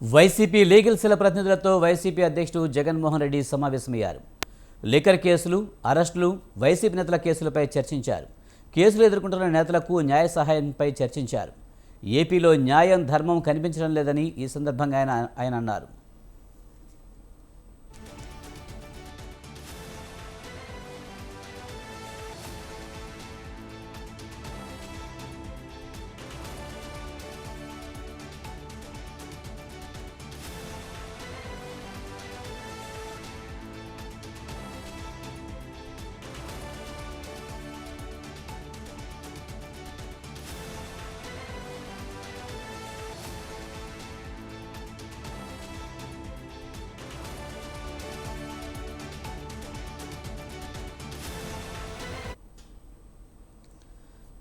YCP legal cell ప్రతినిధులతో YCP అధ్యక్షుడు జగన్మోహన్ రెడ్డి సమావేశమయ్యారు. లిక్కర్ కేసులు, అరెస్టులు, వైసీపీ నేతల కేసులపై చర్చించారు. కేసులు ఎదుర్కొంటున్న నేతలకు న్యాయ సహాయంపై చర్చించారు. ఏపీలో న్యాయం, ధర్మం కనిపించడం లేదని ఈ సందర్భంగా ఆయన అన్నారు.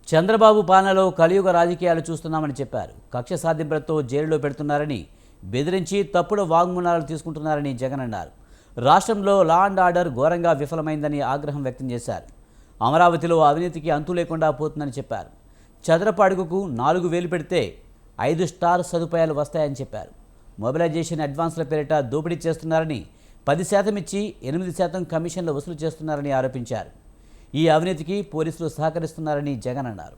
చంద్రబాబు పాలనలో కలియుగ రాజకీయాలు చూస్తున్నామని చెప్పారు. కక్ష సాధింపులతో జైలులో పెడుతున్నారని, బెదిరించి తప్పుడు వాగ్మూలాలు తీసుకుంటున్నారని జగన్ అన్నారు. రాష్ట్రంలో లా అండ్ ఆర్డర్ ఘోరంగా విఫలమైందని ఆగ్రహం వ్యక్తం చేశారు. అమరావతిలో అవినీతికి అంతు లేకుండా పోతుందని చెప్పారు. చదరపు అడుగుకు 4,000 పెడితే 5 స్టార్ సదుపాయాలు వస్తాయని చెప్పారు. మొబిలైజేషన్ అడ్వాన్స్ల పేరిట దోపిడీ చేస్తున్నారని, 10% ఇచ్చి 8% కమిషన్లు వసూలు చేస్తున్నారని ఆరోపించారు. ఈ అవినీతికి పోలీసులు సహకరిస్తున్నారని జగన్ అన్నారు.